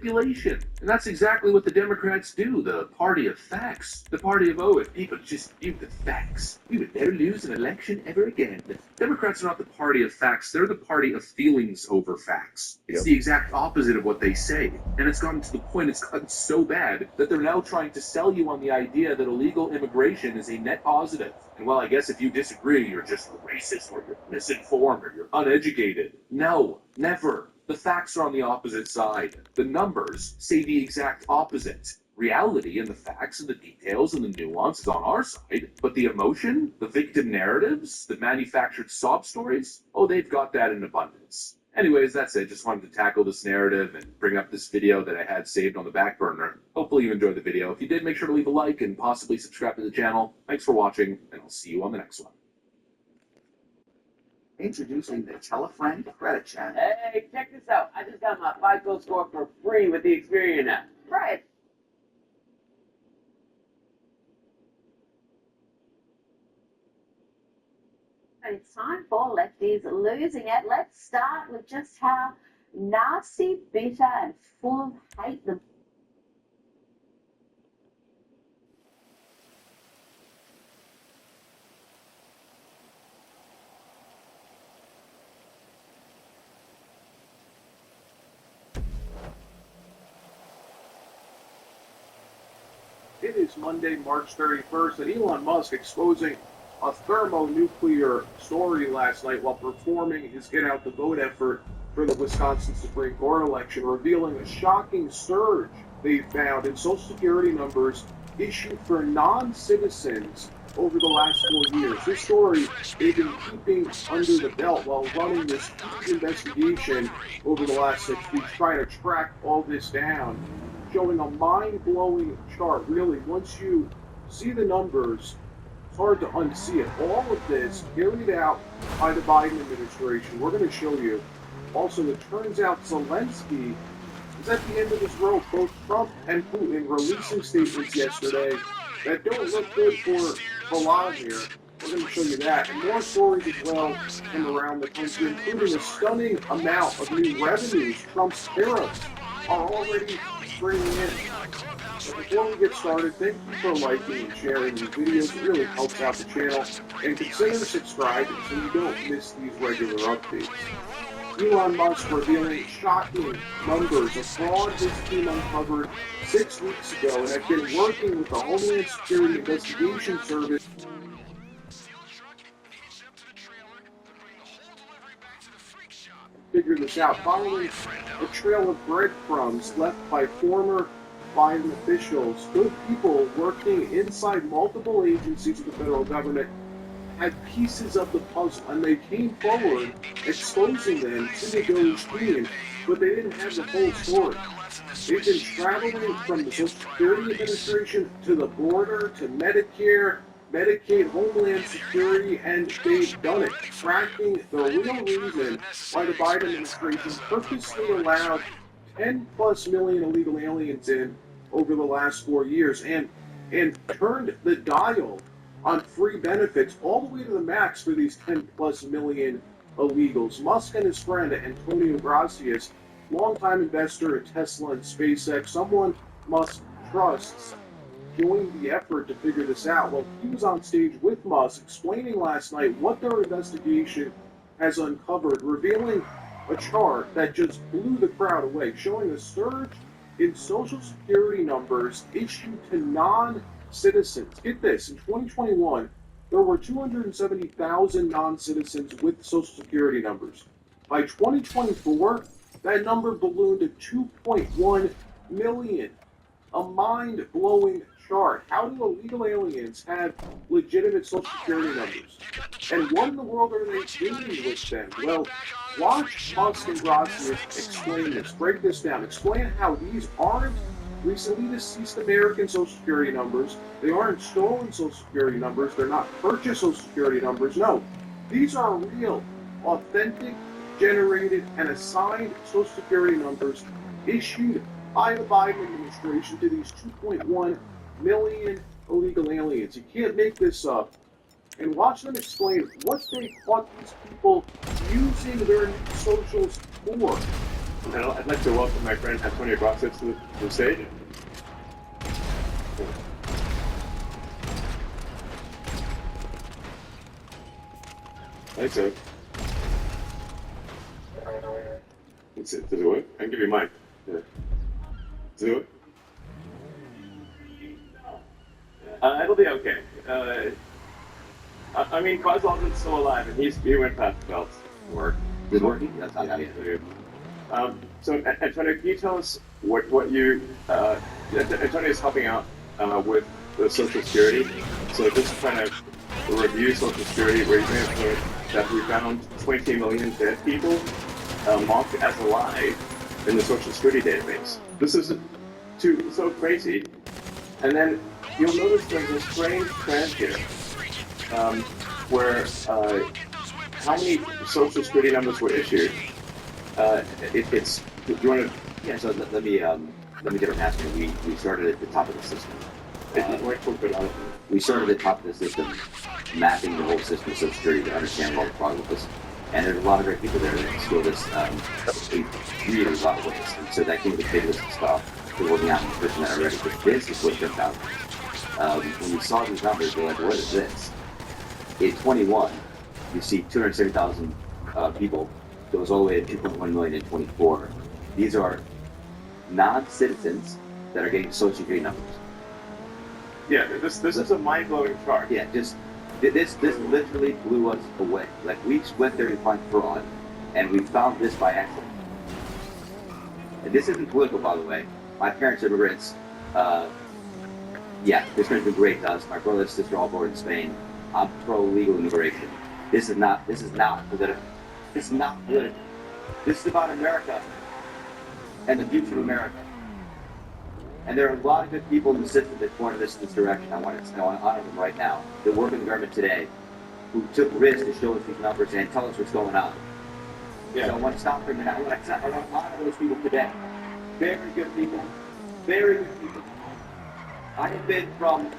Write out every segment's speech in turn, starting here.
manipulation. And that's exactly what the Democrats do, the party of facts. The party of, oh, if people just knew the facts, we would never lose an election ever again. The Democrats are not the party of facts, they're the party of feelings over facts. It's the exact opposite of what they say. And it's gotten to the point, it's gotten so bad that they're now trying to sell you on the idea that illegal immigration is a net positive. And well, I guess if you disagree, you're just racist or you're misinformed or you're uneducated. No, never. The facts are on the opposite side. The numbers say the exact opposite. Reality and the facts and the details and the nuance is on our side, but the emotion, the victim narratives, the manufactured sob stories, oh, they've got that in abundance. Anyways, that's it. Just wanted to tackle this narrative and bring up this video that I had saved on the back burner. Hopefully you enjoyed the video. If you did, make sure to leave a like and possibly subscribe to the channel. Thanks for watching, and I'll see you on the next one. Introducing the Telefriend Credit Check. Hey, check this out. I just got my FICO score for free with the Experian app. Try it. It's time for Lefties Losing It. Let's start with just how nasty, bitter, and full of hate the It is Monday, March 31st, and Elon Musk exposing a thermonuclear story last night while performing his Get Out the Vote effort for the Wisconsin Supreme Court election, revealing a shocking surge they found in Social Security numbers issued for non-citizens over the last 4 years. This story they've been keeping under the belt while running this huge investigation over the last 6 weeks, trying to track all this down, showing a mind-blowing chart. Really, once you see the numbers, it's hard to unsee it. All of this carried out by the Biden administration. We're going to show you. Also, it turns out Zelensky is at the end of his rope. Both Trump and Putin releasing statements yesterday that don't look good for Volodymyr. We're going to show you that. And more stories as well from around the country, including a stunning amount of new revenues Trump's tariffs are already bringing in. But before we get started, thank you for liking and sharing these videos. It really helps out the channel. And consider subscribing so you don't miss these regular updates. Elon Musk revealing shocking numbers of fraud his team uncovered 6 weeks ago and had been working with the Homeland Security Investigation Service. Figure this out following a trail of breadcrumbs left by former Biden officials. Good people working inside multiple agencies of the federal government had pieces of the puzzle, and they came forward exposing them to the DOJ team, but they didn't have the whole story. They've been traveling from the Social Security Administration to the border to Medicare, Medicaid, Homeland Security, and they've done it, tracking the real reason why the Biden administration purposely allowed 10 plus million illegal aliens in over the last 4 years and turned the dial on free benefits all the way to the max for these 10 plus million illegals. Musk and his friend Antonio Gracias, longtime investor at Tesla and SpaceX, someone Musk trusts, joined the effort to figure this out. Well, he was on stage with Musk explaining last night what their investigation has uncovered, revealing a chart that just blew the crowd away, showing a surge in Social Security numbers issued to non-citizens. Get this, in 2021, there were 270,000 non-citizens with Social Security numbers. By 2024, that number ballooned to 2.1 million. A mind-blowing chart. How do illegal aliens have legitimate Social Security numbers? And what in the world are they doing with them? Well, watch Musk and Gracias explain this, break this down, explain how these aren't recently deceased American Social Security numbers, they aren't stolen Social Security numbers, they're not purchased Social Security numbers, no. These are real, authentic, generated, and assigned Social Security numbers issued by the Biden administration to these 2.1 million illegal aliens. You can't make this up. And watch them explain what they caught these people using their new socials for. And I'd like to welcome my friend Antonio Gracias to the stage. Thanks, sir. Does it work? I can give you mine. Yeah. Does it work? It'll be okay. I mean, Quaswell's still alive, and he went past the belts. Work. Is it working? That's not Yeah, good. so, Antonio, can you tell us what you? Antonio is helping out with the Social Security. So just trying to review Social Security, where you may have heard that we found 20 million dead people marked as alive in the Social Security database. This is so crazy. And then you'll notice there's a strange trend here, where how many Social Security numbers were issued. It's. Do you want to? Yeah, so let me get our answer. We started at the top of the system. We started at the top of the system, mapping the whole system of Social Security to understand what the problem was. And there's a lot of great people there that still this in really a lot of ways. And so that came with a big list of stuff we're working on in the person that already. But this is what jumped out. When we saw these numbers, we're like, what is this? In 21, you see 270,000 people. Goes all the way to 2.1 million in 24. These are non-citizens that are getting Social Security numbers. Yeah, this is a mind-blowing chart. Yeah, this literally blew us away. Like, we went there to find fraud, and we found this by accident. And this isn't political, by the way. My parents are immigrants. Yeah, this country's been great to us. My brother and sister all born in Spain. I'm pro-legal immigration. This is not political. This is not political. This is about America and the future of America. And there are a lot of good people in the system that pointed us in this direction. I want to honor them right now. That work in the government today, who took risks to show us these numbers and tell us what's going on. Yeah. So I want to stop for a minute. I want to honor those people today. Very good people. Very good people. I have been from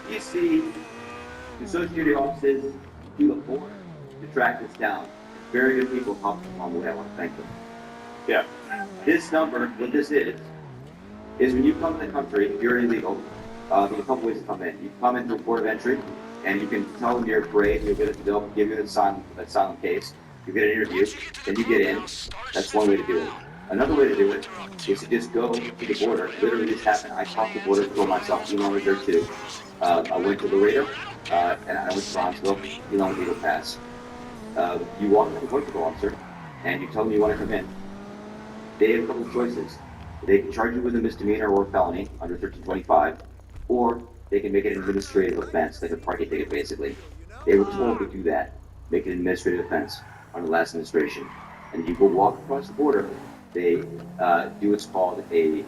DC to Social Security offices to the border to track this down. Very good people helped along the way. I want to thank them. Yeah. This number, what this is when you come to the country, if you're illegal, there's a couple ways to come in. You come in through port of entry, and you can tell them you're afraid. They'll give you an asylum case. You get an interview, then you get in. That's one way to do it. Another way to do it is to just go to the border. Literally, this happened. I crossed the border for myself. Elon was there too. I went to Laredo, and I went to Bronzeville. Elon legal pass. You walk up to the border patrol officer, and you tell them you want to come in. They have a couple of choices. They can charge you with a misdemeanor or a felony under 1325, or they can make it an administrative offense, like a parking ticket, basically. They were told to do that, make it an administrative offense under the last administration. And you go walk across the border, they do what's called a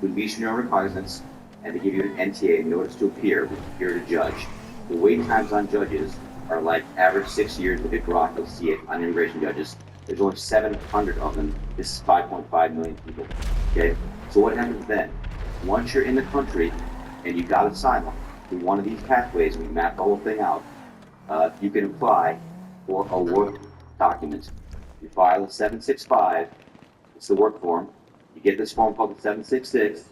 release your recognizance, and they give you an NTA, notice to appear, which appear to judge. The wait times on judges are like average 6 years with a grok. You'll see it on immigration judges. There's only 700 of them. This is 5.5 million people. Okay? So what happens then? Once you're in the country and you got asylum through one of these pathways, we mapped the whole thing out, you can apply for a work document. You file a 765, it's the work form. You get this form called the 766,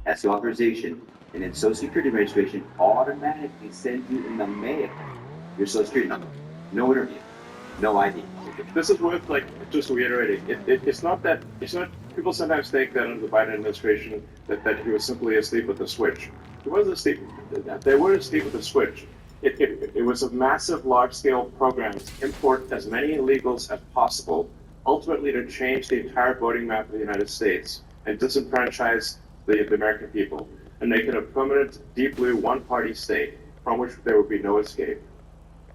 that's the authorization, and then Social Security Administration automatically sends you in the mail your Social Security number. No interview, no ID. This is worth just reiterating. It's not people sometimes think that under the Biden administration that he was simply asleep with the switch. He wasn't asleep. They weren't asleep with the switch. It was a massive, large-scale program to import as many illegals as possible, ultimately to change the entire voting map of the United States and disenfranchise the American people and make it a permanent, deep blue, one-party state from which there would be no escape.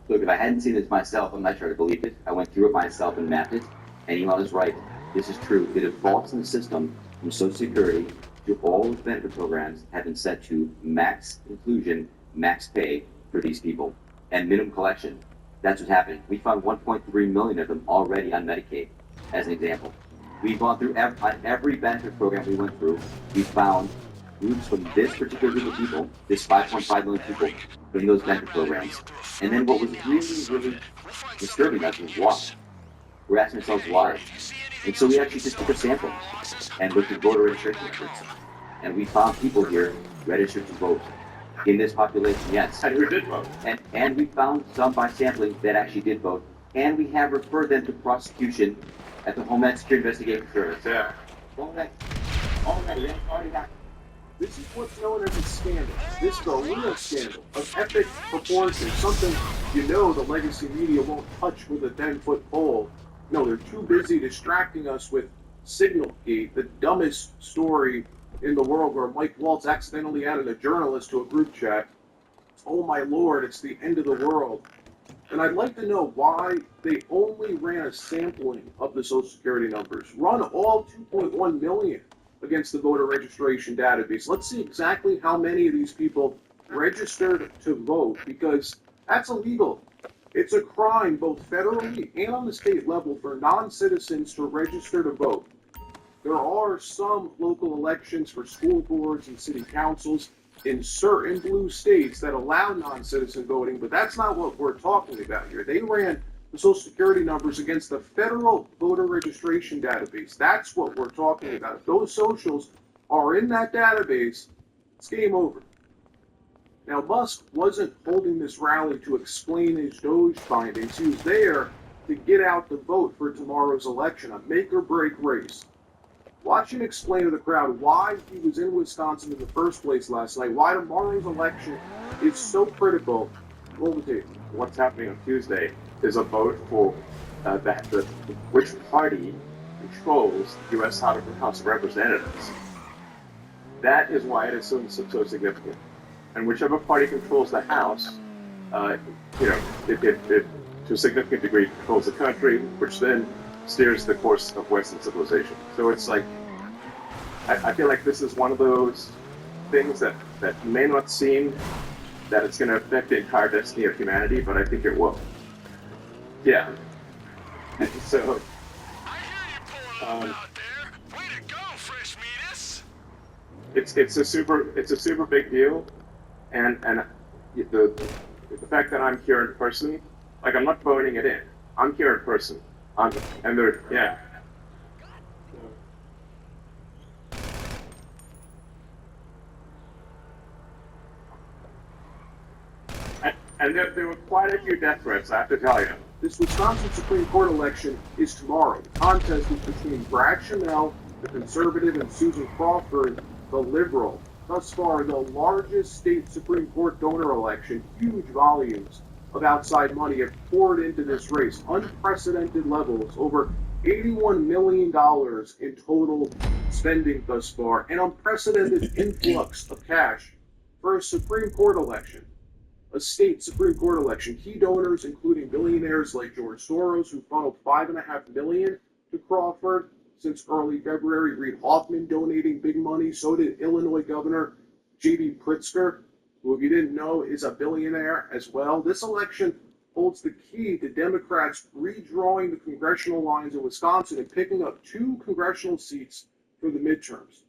Look, if I hadn't seen this myself, I'm not sure I believed it. I went through it myself and mapped it, and Elon is right. This is true. The defaults in the system from Social Security to all the benefit programs have been set to max inclusion, max pay for these people, and minimum collection. That's what happened. We found 1.3 million of them already on Medicaid, as an example. We've gone through every benefit program we went through. We found groups from this particular group of people, this 5.5 million people, in those benefit programs. And then what was really, really disturbing us was why. We're asking ourselves why. And so we actually just took a sample and looked at voter registration records. And we found people here registered to vote in this population, yes. And who did vote? And we found some by sampling that actually did vote. And we have referred them to prosecution at the Homeland Security Investigation Service. Yeah. All that, yeah, already got. This is what's known as a scandal. This is a real scandal of epic proportions, something you know the legacy media won't touch with a 10-foot pole. No, they're too busy distracting us with Signalgate, the dumbest story in the world where Mike Waltz accidentally added a journalist to a group chat. Oh my lord, it's the end of the world. And I'd like to know why they only ran a sampling of the Social Security numbers. Run all 2.1 million against the voter registration database. Let's see exactly how many of these people registered to vote, because that's illegal. It's a crime both federally and on the state level for non-citizens to register to vote. There are some local elections for school boards and city councils in certain blue states that allow non-citizen voting, but that's not what we're talking about here. They ran the Social Security numbers against the federal voter registration database. That's what we're talking about. If those socials are in that database, it's game over. Now, Musk wasn't holding this rally to explain his Doge findings. He was there to get out the vote for tomorrow's election, a make-or-break race. Watch him explain to the crowd why he was in Wisconsin in the first place last night, why tomorrow's election is so critical. Roll the tape. What's happening on Tuesday is a vote for which party controls the U.S. House of Representatives. That is why it is so significant. And whichever party controls the House, it to a significant degree controls the country, which then steers the course of Western civilization. So it's like, I feel like this is one of those things that may not seem that it's going to affect the entire destiny of humanity, but I think it will. Yeah. And so, it's a super big deal, and the fact that I'm here in person, like I'm not phoning it in. I'm here in person. Yeah. And there were quite a few death threats, I have to tell you. This Wisconsin Supreme Court election is tomorrow. The contest is between Brad Schimel, the conservative, and Susan Crawford, the liberal. Thus far, the largest state Supreme Court donor election. Huge volumes of outside money have poured into this race. Unprecedented levels, over $81 million in total spending thus far. An unprecedented influx of cash for a Supreme Court election. A state Supreme Court election. Key donors, including billionaires like George Soros, who funneled $5.5 million to Crawford since early February. Reid Hoffman donating big money. So did Illinois Governor J.B. Pritzker, who, if you didn't know, is a billionaire as well. This election holds the key to Democrats redrawing the congressional lines in Wisconsin and picking up 2 congressional seats for the midterms.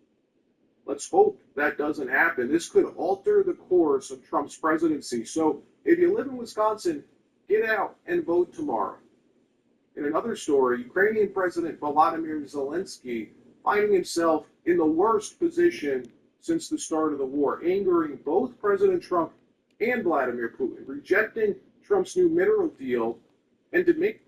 Let's hope that doesn't happen. This could alter the course of Trump's presidency. So if you live in Wisconsin, get out and vote tomorrow. In another story, Ukrainian President Volodymyr Zelensky finding himself in the worst position since the start of the war, angering both President Trump and Vladimir Putin, rejecting Trump's new mineral deal, and to make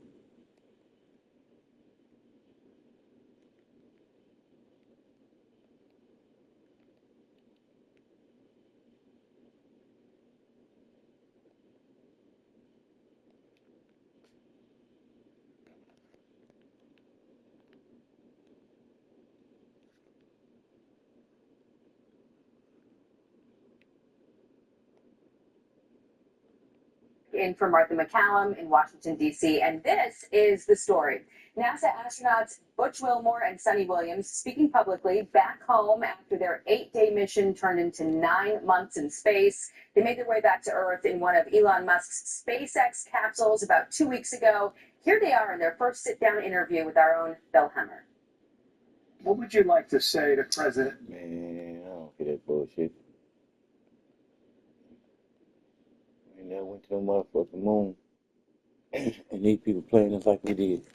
in for Martha McCallum in Washington, D.C., and this is the story. NASA astronauts Butch Wilmore and Sunny Williams speaking publicly back home after their 8-day mission turned into 9 months in space. They made their way back to Earth in one of Elon Musk's SpaceX capsules about 2 weeks ago. Here they are in their first sit-down interview with our own Bill Hemmer. What would you like to say to President? Man, I don't hear that bullshit. We never went to the motherfucking moon. And these people playing us like we did.